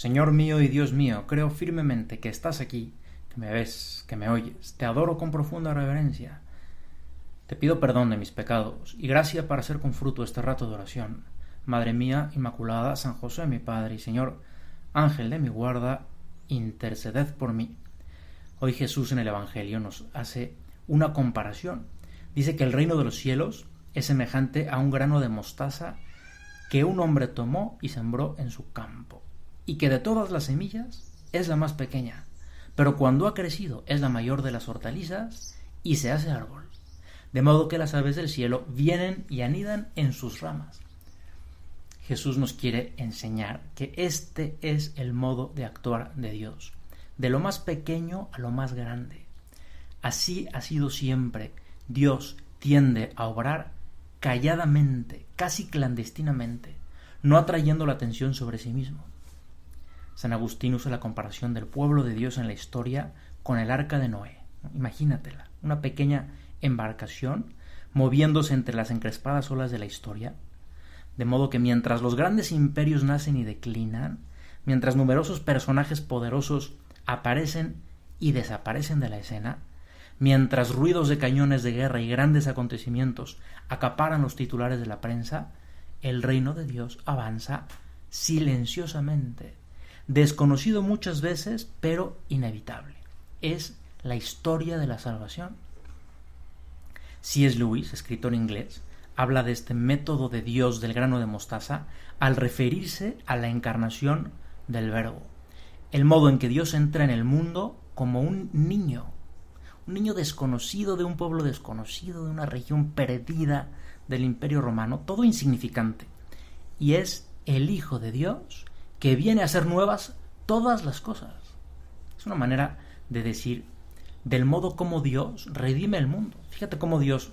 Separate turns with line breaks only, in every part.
Señor mío y Dios mío, creo firmemente que estás aquí, que me ves, que me oyes. Te adoro con profunda reverencia. Te pido perdón de mis pecados y gracia para hacer con fruto este rato de oración. Madre mía Inmaculada, San José mi Padre y Señor, Ángel de mi guarda, interceded por mí. Hoy Jesús en el Evangelio nos hace una comparación. Dice que el reino de los cielos es semejante a un grano de mostaza que un hombre tomó y sembró en su campo, y que de todas las semillas es la más pequeña, pero cuando ha crecido es la mayor de las hortalizas y se hace árbol, de modo que las aves del cielo vienen y anidan en sus ramas. Jesús nos quiere enseñar que este es el modo de actuar de Dios, de lo más pequeño a lo más grande. Así ha sido siempre. Dios tiende a obrar calladamente, casi clandestinamente, no atrayendo la atención sobre sí mismo. San Agustín usa la comparación del pueblo de Dios en la historia con el arca de Noé. Imagínatela, una pequeña embarcación moviéndose entre las encrespadas olas de la historia, de modo que mientras los grandes imperios nacen y declinan, mientras numerosos personajes poderosos aparecen y desaparecen de la escena, mientras ruidos de cañones de guerra y grandes acontecimientos acaparan los titulares de la prensa, el reino de Dios avanza silenciosamente, desconocido muchas veces, pero inevitable. Es la historia de la salvación. C.S. Lewis, escritor inglés, habla de este método de Dios del grano de mostaza al referirse a la encarnación del Verbo, el modo en que Dios entra en el mundo como un niño desconocido de un pueblo desconocido, de una región perdida del Imperio Romano, todo insignificante, y es el Hijo de Dios que viene a hacer nuevas todas las cosas. Es una manera de decir del modo como Dios redime el mundo. Fíjate cómo Dios,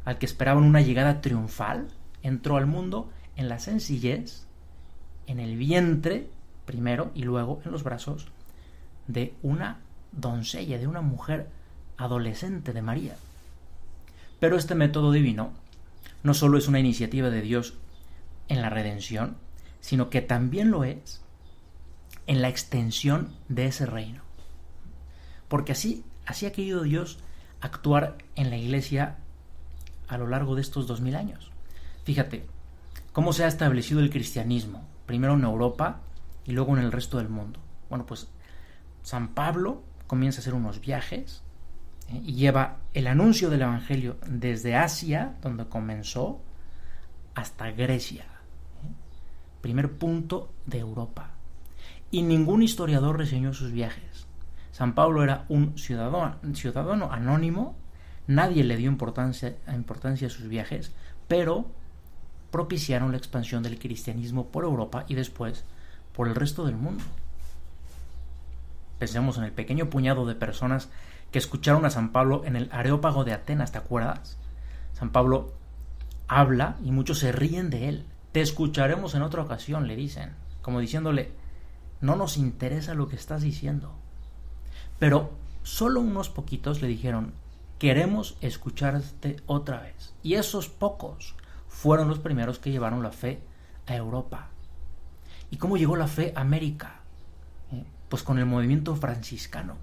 al que esperaban una llegada triunfal, entró al mundo en la sencillez, en el vientre primero y luego en los brazos de una doncella, de una mujer adolescente, de María. Pero este método divino no solo es una iniciativa de Dios en la redención, sino que también lo es en la extensión de ese reino. Porque así ha querido Dios actuar en la Iglesia a lo largo de estos 2000 años. Fíjate cómo se ha establecido el cristianismo, primero en Europa y luego en el resto del mundo. Bueno, pues San Pablo comienza a hacer unos viajes y lleva el anuncio del Evangelio desde Asia, donde comenzó, hasta Grecia, primer punto de Europa. Y ningún historiador reseñó sus viajes. San Pablo era un ciudadano anónimo, nadie le dio importancia a sus viajes, pero propiciaron la expansión del cristianismo por Europa y después por el resto del mundo. Pensemos en el pequeño puñado de personas que escucharon a San Pablo en el Areópago de Atenas, ¿te acuerdas? San Pablo habla y muchos se ríen de él. Te escucharemos en otra ocasión, le dicen, como diciéndole, no nos interesa lo que estás diciendo. Pero solo unos poquitos le dijeron, queremos escucharte otra vez. Y esos pocos fueron los primeros que llevaron la fe a Europa. ¿Y cómo llegó la fe a América? Pues con el movimiento franciscano,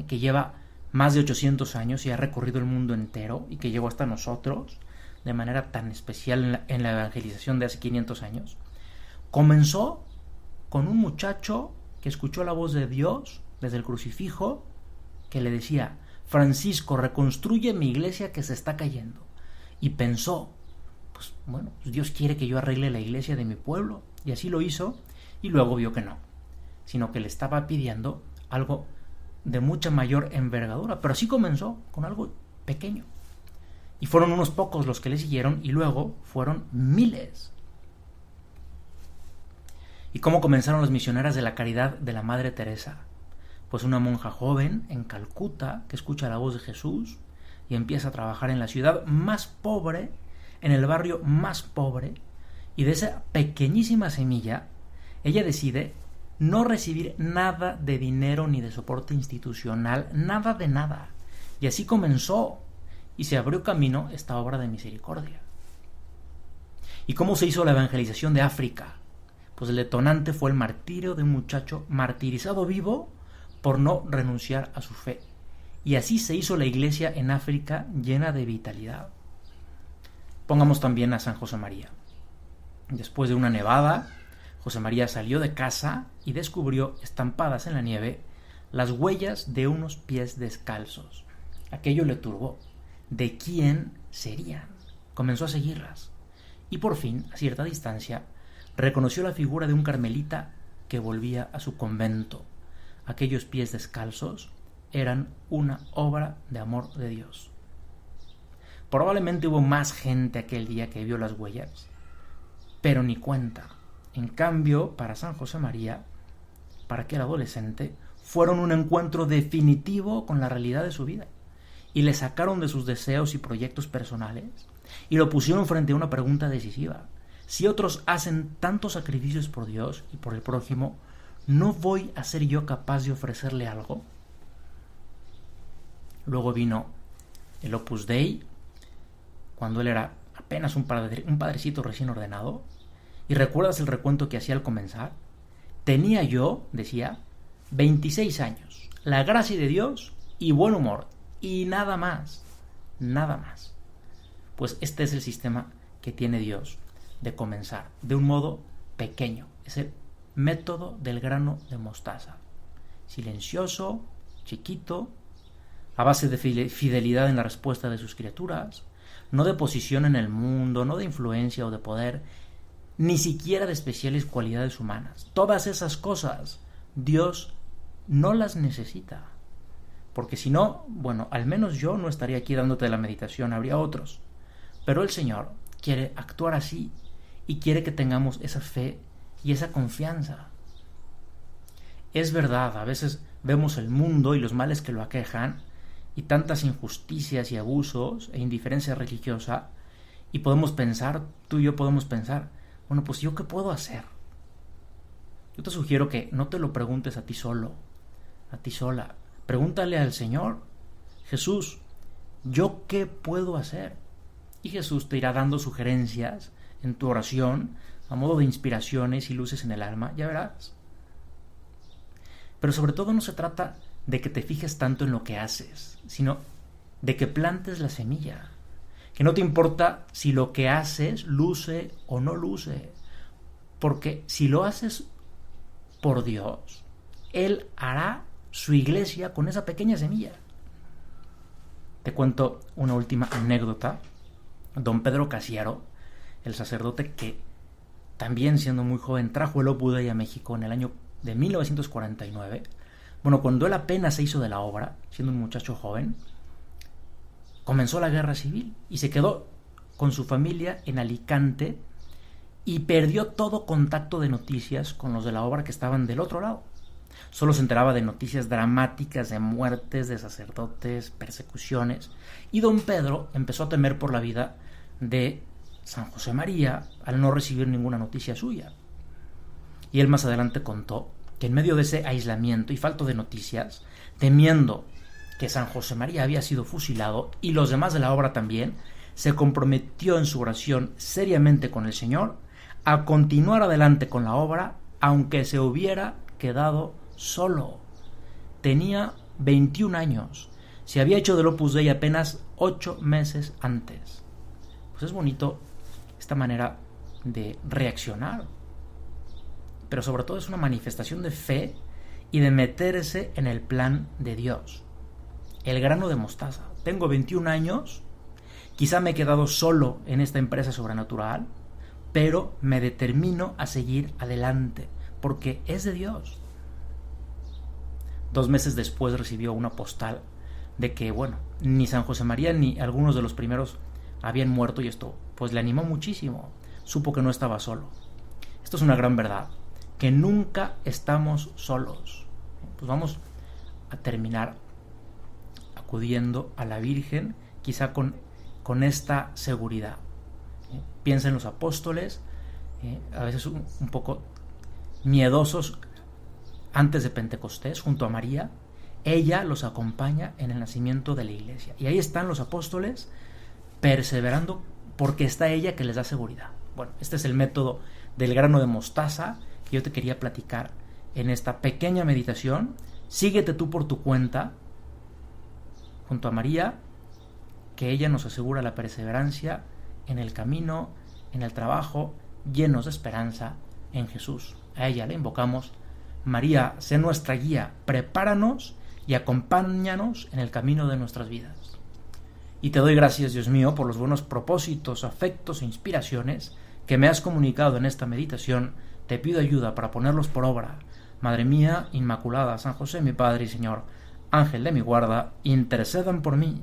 que lleva más de 800 años y ha recorrido el mundo entero y que llegó hasta nosotros de manera tan especial en la evangelización de hace 500 años. Comenzó con un muchacho que escuchó la voz de Dios desde el crucifijo que le decía, Francisco, reconstruye mi iglesia que se está cayendo. Y pensó, pues bueno, Dios quiere que yo arregle la iglesia de mi pueblo, y así lo hizo, y luego vio que no, sino que le estaba pidiendo algo de mucha mayor envergadura, pero así comenzó, con algo pequeño. Y fueron unos pocos los que le siguieron, y luego fueron miles. ¿Y cómo comenzaron las misioneras de la caridad de la Madre Teresa? Pues una monja joven en Calcuta que escucha la voz de Jesús y empieza a trabajar en la ciudad más pobre, en el barrio más pobre, y de esa pequeñísima semilla ella decide no recibir nada de dinero ni de soporte institucional, nada de nada. Y así comenzó y se abrió camino esta obra de misericordia. ¿Y cómo se hizo la evangelización de África? Pues el detonante fue el martirio de un muchacho martirizado vivo por no renunciar a su fe. Y así se hizo la iglesia en África llena de vitalidad. Pongamos también a San José María. Después de una nevada, José María salió de casa y descubrió estampadas en la nieve las huellas de unos pies descalzos. Aquello le turbó. ¿De quién serían? Comenzó a seguirlas. Y por fin, a cierta distancia, reconoció la figura de un carmelita que volvía a su convento. Aquellos pies descalzos eran una obra de amor de Dios. Probablemente hubo más gente aquel día que vio las huellas, pero ni cuenta. En cambio, para San José María, para aquel adolescente, fueron un encuentro definitivo con la realidad de su vida, y le sacaron de sus deseos y proyectos personales, y lo pusieron frente a una pregunta decisiva. Si otros hacen tantos sacrificios por Dios y por el prójimo, ¿no voy a ser yo capaz de ofrecerle algo? Luego vino el Opus Dei, cuando él era apenas un padrecito recién ordenado. ¿Y recuerdas el recuento que hacía al comenzar? Tenía yo, decía, 26 años, la gracia de Dios y buen humor, y nada más, nada más. Pues este es el sistema que tiene Dios de comenzar, de un modo pequeño. Es el método del grano de mostaza. Silencioso, chiquito, a base de fidelidad en la respuesta de sus criaturas, no de posición en el mundo, no de influencia o de poder, ni siquiera de especiales cualidades humanas. Todas esas cosas Dios no las necesita. Porque si no, bueno, al menos yo no estaría aquí dándote la meditación, habría otros. Pero el Señor quiere actuar así y quiere que tengamos esa fe y esa confianza. Es verdad, a veces vemos el mundo y los males que lo aquejan y tantas injusticias y abusos e indiferencia religiosa, y podemos pensar, tú y yo podemos pensar, bueno, pues ¿yo qué puedo hacer? Yo te sugiero que no te lo preguntes a ti solo, a ti sola. Pregúntale al Señor: Jesús, ¿yo qué puedo hacer? Y Jesús te irá dando sugerencias en tu oración, a modo de inspiraciones y luces en el alma, ya verás. Pero sobre todo no se trata de que te fijes tanto en lo que haces, sino de que plantes la semilla. Que no te importa si lo que haces luce o no luce, porque si lo haces por Dios, Él hará su iglesia con esa pequeña semilla. Te cuento una última anécdota. Don Pedro Casiaro, el sacerdote que también siendo muy joven trajo el Opus Dei a México en el año de 1949, bueno, cuando él apenas se hizo de la obra, siendo un muchacho joven, comenzó la guerra civil y se quedó con su familia en Alicante y perdió todo contacto de noticias con los de la obra que estaban del otro lado. Solo se enteraba de noticias dramáticas, de muertes, de sacerdotes, persecuciones, y don Pedro empezó a temer por la vida de San José María al no recibir ninguna noticia suya. Y él más adelante contó que en medio de ese aislamiento y falta de noticias, temiendo que San José María había sido fusilado y los demás de la obra también, se comprometió en su oración seriamente con el Señor a continuar adelante con la obra aunque se hubiera quedado solo. Tenía 21 años, se había hecho del Opus Dei apenas 8 meses antes. Pues es bonito esta manera de reaccionar, pero sobre todo es una manifestación de fe y de meterse en el plan de Dios. El grano de mostaza. Tengo 21 años, quizá me he quedado solo en esta empresa sobrenatural, pero me determino a seguir adelante, porque es de Dios. 2 meses después recibió una postal de que, bueno, ni San José María ni algunos de los primeros habían muerto, y esto pues le animó muchísimo. Supo que no estaba solo. Esto es una gran verdad, que nunca estamos solos. Pues vamos a terminar acudiendo a la Virgen, quizá con esta seguridad. Piensa en los apóstoles, a veces un poco miedosos antes de Pentecostés, junto a María. Ella los acompaña en el nacimiento de la iglesia. Y ahí están los apóstoles perseverando porque está ella que les da seguridad. Bueno, este es el método del grano de mostaza que yo te quería platicar en esta pequeña meditación. Síguete tú por tu cuenta junto a María, que ella nos asegura la perseverancia en el camino, en el trabajo, llenos de esperanza en Jesús. A ella le invocamos. María, sé nuestra guía, prepáranos y acompáñanos en el camino de nuestras vidas. Y te doy gracias, Dios mío, por los buenos propósitos, afectos e inspiraciones que me has comunicado en esta meditación. Te pido ayuda para ponerlos por obra. Madre mía Inmaculada, San José mi Padre y Señor, Ángel de mi guarda, intercedan por mí.